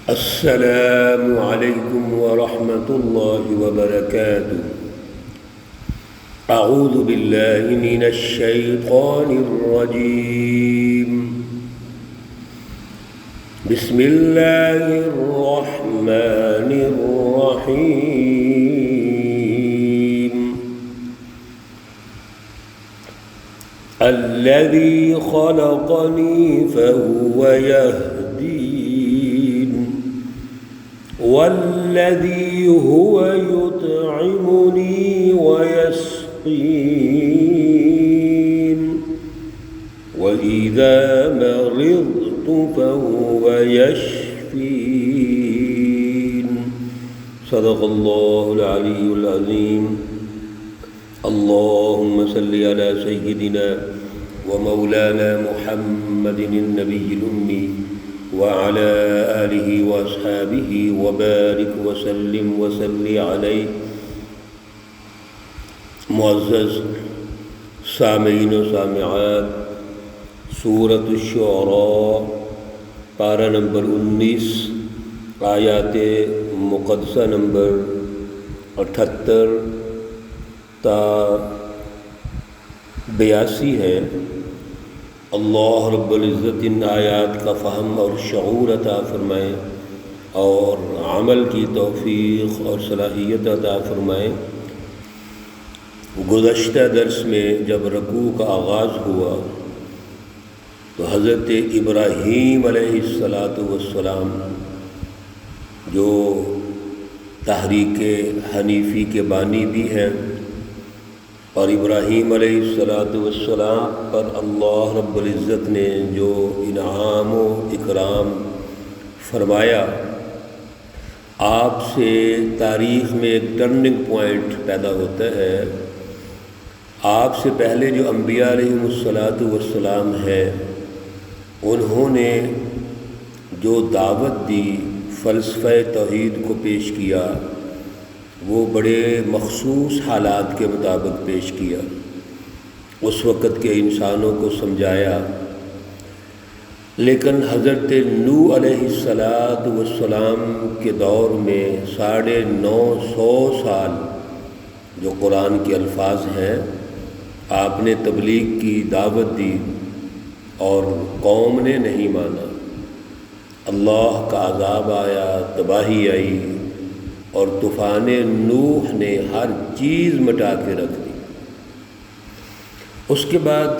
السلام علیکم ورحمۃ اللہ وبرکاتہ۔ اعوذ باللہ من الشیطان الرجیم، بسم اللہ الرحمن الرحیم۔ الذی خلقنی فهو یہدین، والذی هو یطعمنی ویسقین، وإذا مرضت فهو یشفین۔ صدق اللہ العلی العظیم۔ اللہم صلی علی سیدنا ومولانا محمد النبی الأمی وعلى آلہ واصحابہ وبارک وسلم وصلی علیہ۔ معزز سامعین و سامعات، سورۃ الشعراء پارہ نمبر 19 آیات مقدسہ نمبر 78 تا 82 ہے۔ اللہ رب العزت ان آیات کا فہم اور شعور عطا فرمائے اور عمل کی توفیق اور صلاحیت عطا فرمائے۔ گزشتہ درس میں جب رکوع کا آغاز ہوا تو حضرت ابراہیم علیہ السلام جو تحریک حنیفی کے بانی بھی ہیں، اور ابراہیم علیہ السلام پر اللہ رب العزت نے جو انعام و اکرام فرمایا، آپ سے تاریخ میں ایک ٹرننگ پوائنٹ پیدا ہوتا ہے۔ آپ سے پہلے جو انبیاء علیہ السلام ہیں، انہوں نے جو دعوت دی، فلسفہ توحید کو پیش کیا، وہ بڑے مخصوص حالات کے مطابق پیش کیا۔ اس وقت کے انسانوں کو سمجھایا، لیکن حضرت نوح علیہ السلام کے دور میں 950 سال جو قرآن کے الفاظ ہیں، آپ نے تبلیغ کی، دعوت دی، اور قوم نے نہیں مانا۔ اللہ کا عذاب آیا، تباہی آئی، اور طوفان نوح نے ہر چیز مٹا کے رکھ دی۔ اس کے بعد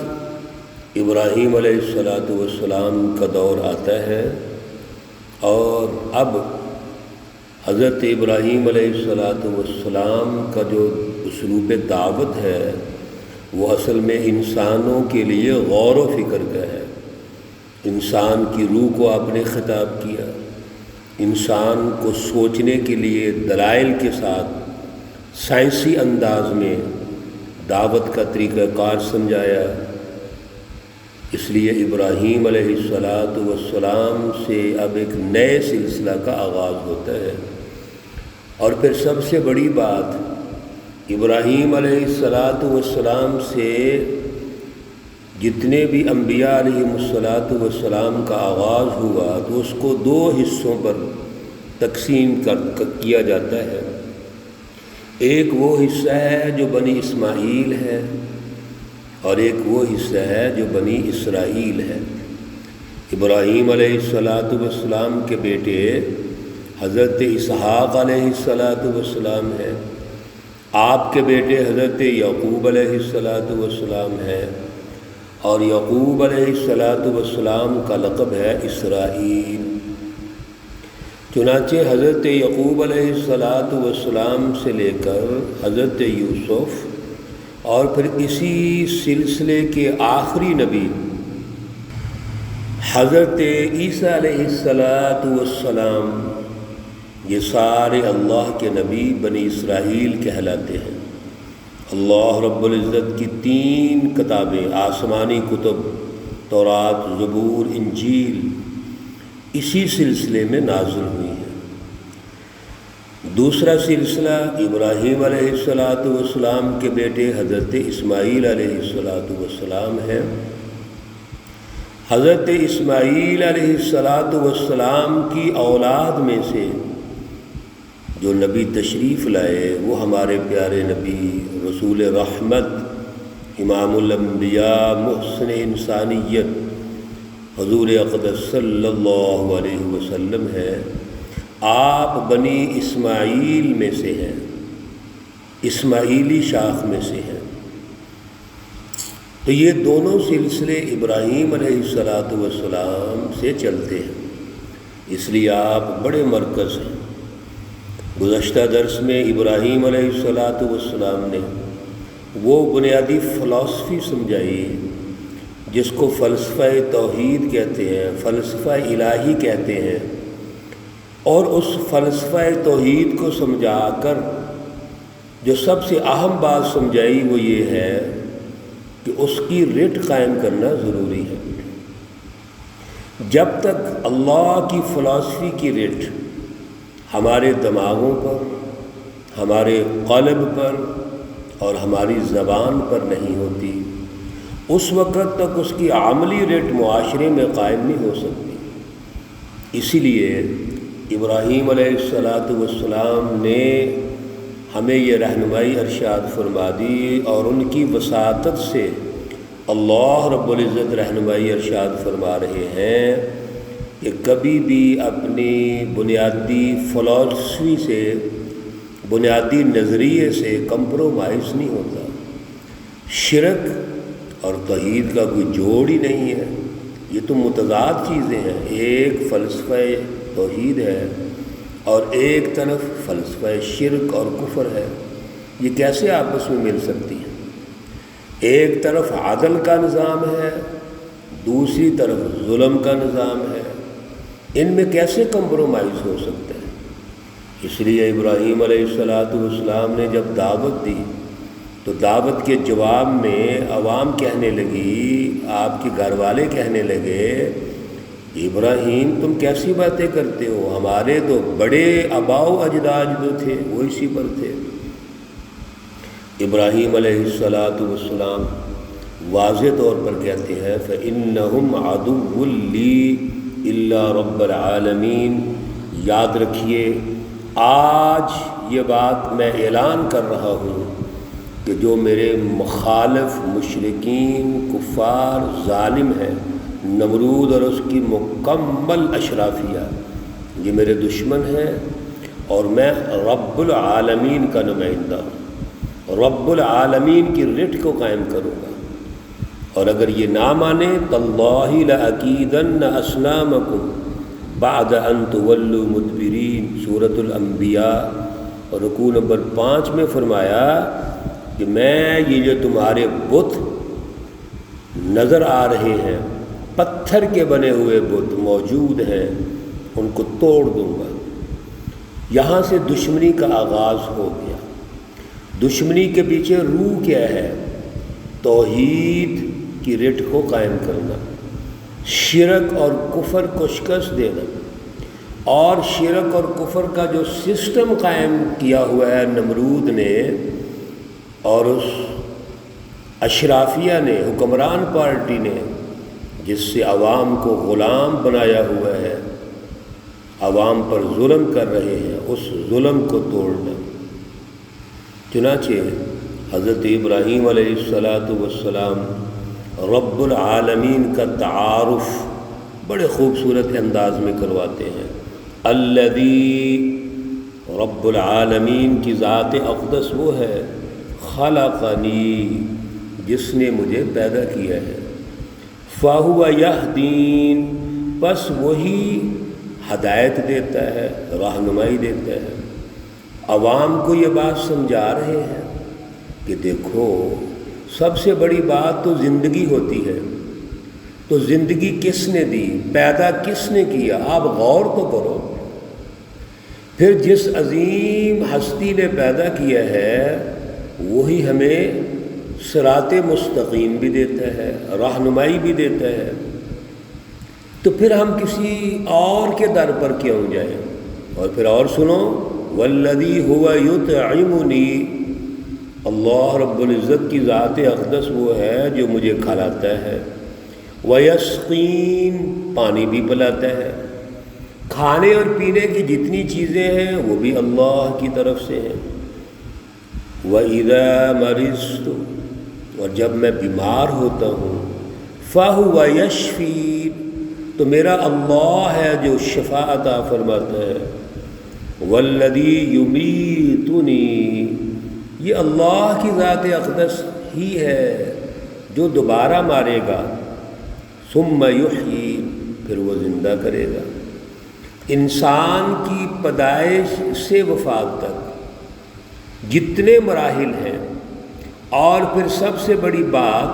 ابراہیم علیہ السلام کا دور آتا ہے، اور اب حضرت ابراہیم علیہ السلام کا جو اسلوب دعوت ہے، وہ اصل میں انسانوں کے لیے غور و فکر کا ہے۔ انسان کی روح کو آپ نے خطاب کیا، انسان کو سوچنے کے لیے دلائل کے ساتھ سائنسی انداز میں دعوت کا طریقہ کار سمجھایا۔ اس لیے ابراہیم علیہ السلام سے اب ایک نئے سلسلہ کا آغاز ہوتا ہے۔ اور پھر سب سے بڑی بات، ابراہیم علیہ السلام سے جتنے بھی انبیاء علیہ السلام کا آغاز ہوا تو اس کو 2 حصوں پر تقسیم کیا جاتا ہے۔ ایک وہ حصہ ہے جو بنی اسماعیل ہے، اور ایک وہ حصہ ہے جو بنی اسرائیل ہے۔ ابراہیم علیہ السلام کے بیٹے حضرت اسحاق علیہ السلام ہیں، آپ کے بیٹے حضرت یعقوب علیہ السلام ہیں، اور یعقوب علیہ السلام کا لقب ہے اسرائیل۔ چنانچہ حضرت یعقوب علیہ السلام سے لے کر حضرت یوسف، اور پھر اسی سلسلے کے آخری نبی حضرت عیسیٰ علیہ السلام، یہ سارے اللہ کے نبی بنی اسرائیل کہلاتے ہیں۔ اللہ رب العزت کی 3 کتابیں، آسمانی کتب تورات، زبور، انجیل، اسی سلسلے میں نازل ہوئی ہیں۔ دوسرا سلسلہ ابراہیم علیہ السلام کے بیٹے حضرت اسماعیل علیہ السلام ہیں۔ حضرت اسماعیل علیہ السلام کی اولاد میں سے جو نبی تشریف لائے وہ ہمارے پیارے نبی رسول رحمت امام الانبیاء محسن انسانیت حضور اقدس صلی اللہ علیہ وسلم ہے۔ آپ بنی اسماعیل میں سے ہیں، اسماعیلی شاخ میں سے ہیں۔ تو یہ دونوں سلسلے ابراہیم علیہ السلام سے چلتے ہیں، اس لیے آپ بڑے مرکز ہیں۔ گزشتہ درس میں ابراہیم علیہ السلام نے وہ بنیادی فلسفی سمجھائی جس کو فلسفہ توحید کہتے ہیں، فلسفہ الہی کہتے ہیں، اور اس فلسفہ توحید کو سمجھا کر جو سب سے اہم بات سمجھائی وہ یہ ہے کہ اس کی رٹ قائم کرنا ضروری ہے۔ جب تک اللہ کی فلسفی کی رٹ ہمارے دماغوں پر، ہمارے قلب پر اور ہماری زبان پر نہیں ہوتی، اس وقت تک اس کی عملی رٹ معاشرے میں قائم نہیں ہو سکتی۔ اسی لیے ابراہیم علیہ السلام نے ہمیں یہ رہنمائی ارشاد فرما دی، اور ان کی وساطت سے اللہ رب العزت رہنمائی ارشاد فرما رہے ہیں کہ کبھی بھی اپنی بنیادی فلسفی سے، بنیادی نظریے سے کمپرومائز نہیں ہوتا۔ شرک اور توحید کا کوئی جوڑ ہی نہیں ہے، یہ تو متضاد چیزیں ہیں۔ ایک فلسفہ توحید ہے اور ایک طرف فلسفہ شرک اور کفر ہے، یہ کیسے آپس میں مل سکتی ہیں؟ ایک طرف عدل کا نظام ہے، دوسری طرف ظلم کا نظام ہے، ان میں کیسے کمپرومائز ہو سکتا ہے؟ اس لیے ابراہیم علیہ السلام نے جب دعوت دی تو دعوت کے جواب میں عوام کہنے لگی، آپ کے گھر والے کہنے لگے، ابراہیم تم کیسی باتیں کرتے ہو؟ ہمارے تو بڑے آباء و اجداد جو تھے وہ اسی پر تھے۔ ابراہیم علیہ السلام واضح طور پر کہتے ہیں فَإِنَّهُمْ عَدُوٌّ لِّي إِلَّا رَبَّ الْعَالَمِينَ۔ یاد رکھیے، آج یہ بات میں اعلان کر رہا ہوں کہ جو میرے مخالف مشرکین، کفار، ظالم ہیں، نمرود اور اس کی مکمل اشرافیہ، یہ میرے دشمن ہیں، اور میں رب العالمین کا نمائندہ ہوں، رب العالمین کی رٹ کو قائم کروں گا۔ اور اگر یہ نہ مانے تاللہ لأکیدن اصنامکم بعد ان تولوا مدبرین، سورۃ الانبیاء رکوع نمبر 5 میں فرمایا کہ میں یہ جو تمہارے بت نظر آ رہے ہیں، پتھر کے بنے ہوئے بت موجود ہیں، ان کو توڑ دوں گا۔ یہاں سے دشمنی کا آغاز ہو گیا۔ دشمنی کے پیچھے روح کیا ہے؟ توحید کی رٹ کو قائم کرنا، شرک اور کفر کو شکست دینا، اور شرک اور کفر کا جو سسٹم قائم کیا ہوا ہے نمرود نے اور اس اشرافیہ نے، حکمران پارٹی نے، جس سے عوام کو غلام بنایا ہوا ہے، عوام پر ظلم کر رہے ہیں، اس ظلم کو توڑنا۔ چنانچہ حضرت ابراہیم علیہ السلام رب العالمین کا تعارف بڑے خوبصورت انداز میں کرواتے ہیں۔ الذی، رب العالمین کی ذات اقدس وہ ہے، خلقنی، جس نے مجھے پیدا کیا ہے، فَهُوَ يَهْدِينِ، بس وہی ہدایت دیتا ہے، رہنمائی دیتا ہے۔ عوام کو یہ بات سمجھا رہے ہیں کہ دیکھو، سب سے بڑی بات تو زندگی ہوتی ہے، تو زندگی کس نے دی، پیدا کس نے کیا؟ آپ غور تو کرو۔ پھر جس عظیم ہستی نے پیدا کیا ہے وہی ہمیں صراط مستقیم بھی دیتا ہے، رہنمائی بھی دیتا ہے، تو پھر ہم کسی اور کے در پر کیوں جائیں؟ اور پھر اور سنو، والذی هو یطعمنی، اللہ رب العزت کی ذات اقدس وہ ہے جو مجھے کھلاتا ہے، وَيَسْقِينَ پانی بھی پلاتا ہے. کھانے اور پینے کی جتنی چیزیں ہیں وہ بھی اللہ کی طرف سے ہیں. وَإِذَا مَرِضْتُ اور جب میں بیمار ہوتا ہوں فَهُوَ يَشْفِينِ تو میرا اللہ ہے جو شفا عطا فرماتا ہے. وَالَّذِي يُمِيتُنِي یہ اللہ کی ذات اقدس ہی ہے جو دوبارہ مارے گا. ثُمَّ يُحْيِي پھر وہ زندہ کرے گا. انسان کی پیدائش سے وفات تک جتنے مراحل ہیں، اور پھر سب سے بڑی بات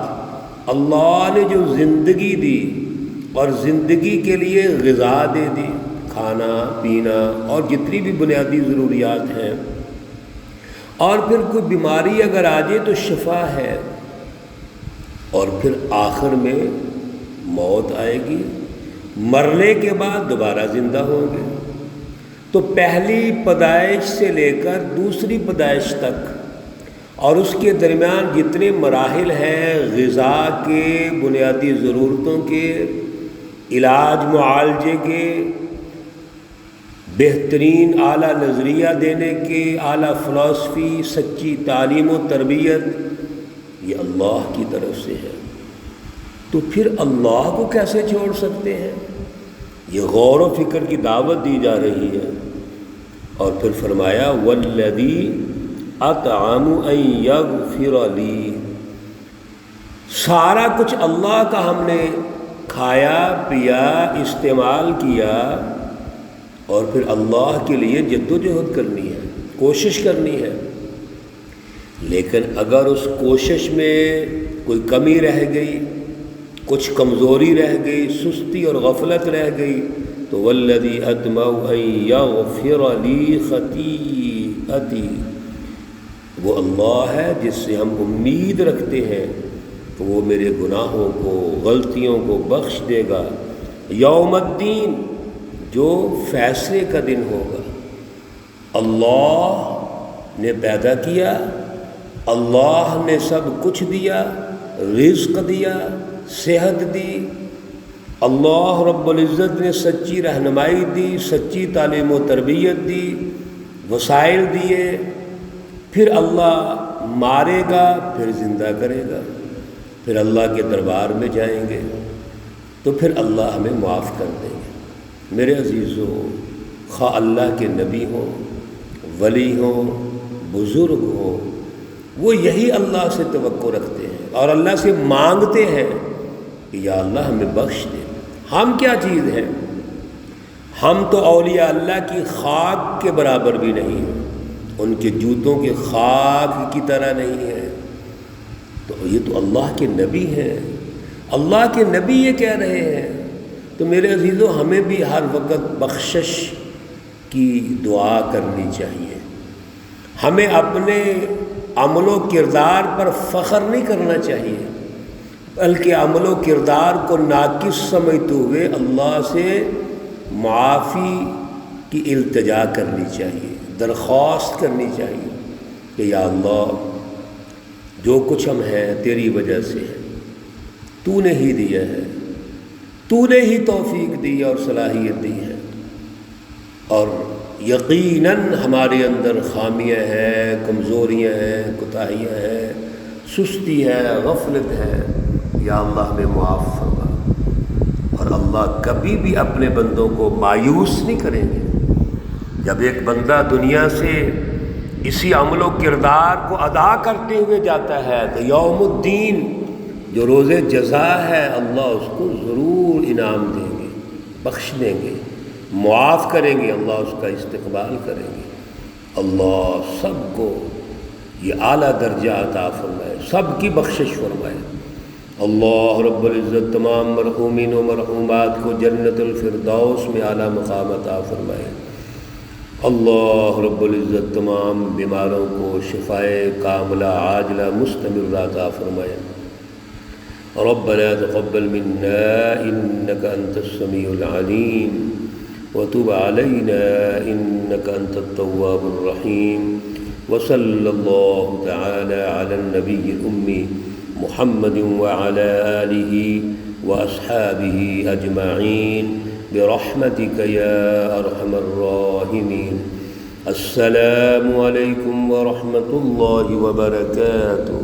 اللہ نے جو زندگی دی اور زندگی کے لیے غذا دے دی، کھانا پینا اور جتنی بھی بنیادی ضروریات ہیں، اور پھر کوئی بیماری اگر آ جائے تو شفا ہے، اور پھر آخر میں موت آئے گی، مرنے کے بعد دوبارہ زندہ ہوں گے. تو پہلی پیدائش سے لے کر دوسری پیدائش تک اور اس کے درمیان جتنے مراحل ہیں، غذا کے، بنیادی ضرورتوں کے، علاج معالجے کے، بہترین اعلیٰ نظریہ دینے کے، اعلیٰ فلسفی، سچی تعلیم و تربیت، یہ اللہ کی طرف سے ہے. تو پھر اللہ کو کیسے چھوڑ سکتے ہیں؟ یہ غور و فکر کی دعوت دی جا رہی ہے. اور پھر فرمایا وَالَّذِي أَطْعَمُ أَن يَغْفِرَ لِي سارا کچھ اللہ کا ہم نے کھایا پیا استعمال کیا، اور پھر اللہ کے لیے جد و جہد کرنی ہے، کوشش کرنی ہے. لیکن اگر اس کوشش میں کوئی کمی رہ گئی، کچھ کمزوری رہ گئی، سستی اور غفلت رہ گئی، تو وَالَّذِي أَطْمَعُ أَن يَغْفِرَ لِي خَطِيئَتِي وہ اللہ ہے جس سے ہم امید رکھتے ہیں کہ وہ میرے گناہوں کو، غلطیوں کو بخش دے گا. یوم الدین جو فیصلے کا دن ہوگا. اللہ نے پیدا کیا، اللہ نے سب کچھ دیا، رزق دیا، صحت دی، اللہ رب العزت نے سچی رہنمائی دی، سچی تعلیم و تربیت دی، وسائل دیے. پھر اللہ مارے گا، پھر زندہ کرے گا، پھر اللہ کے دربار میں جائیں گے تو پھر اللہ ہمیں معاف کر دیں گے. میرے عزیزو، خواہ اللہ کے نبی ہوں، ولی ہوں، بزرگ ہوں، وہ یہی اللہ سے توقع رکھتے ہیں اور اللہ سے مانگتے ہیں کہ یا اللہ ہمیں بخش دے. ہم کیا چیز ہیں؟ ہم تو اولیاء اللہ کی خاک کے برابر بھی نہیں ہیں، ان کے جوتوں کے خاک کی طرح نہیں ہیں. تو یہ تو اللہ کے نبی ہیں، اللہ کے نبی یہ کہہ رہے ہیں. تو میرے عزیزو، ہمیں بھی ہر وقت بخشش کی دعا کرنی چاہیے. ہمیں اپنے عمل و کردار پر فخر نہیں کرنا چاہیے، بلکہ عمل و کردار کو ناقص سمجھتے ہوئے اللہ سے معافی کی التجا کرنی چاہیے، درخواست کرنی چاہیے کہ یا اللہ جو کچھ ہم ہیں تیری وجہ سے ہے، تو نے ہی دیا ہے، تو نے ہی توفیق دی اور صلاحیت دی ہے. اور یقیناً ہمارے اندر خامیاں ہیں، کمزوریاں ہیں، کوتاہیاں ہیں، سستی ہے، غفلت ہے. یا اللہ ہمیں معاف فرما. اور اللہ کبھی بھی اپنے بندوں کو مایوس نہیں کریں گے. جب ایک بندہ دنیا سے اسی عمل و کردار کو ادا کرتے ہوئے جاتا ہے تو یوم الدین جو روز جزا ہے، اللہ اس کو ضرور انعام دیں گے، بخش دیں گے، معاف کریں گے، اللہ اس کا استقبال کریں گے. اللہ سب کو یہ اعلیٰ درجہ عطا فرمائے، سب کی بخشش فرمائے. اللہ رب العزت تمام مرحومین و مرحومات کو جنت الفردوس میں اعلیٰ مقام عطا فرمائے. اللہ رب العزت تمام بیماروں کو شفائے کاملہ عاجلہ مستمرہ عطا فرمائے. ربنا تقبل منا انك انت السميع العليم وتب علينا انك انت التواب الرحيم. وصلى الله تعالى على النبي الأمي محمد وعلى آله وأصحابه أجمعين برحمتك يا أرحم الراحمين. السلام عليكم ورحمة الله وبركاته.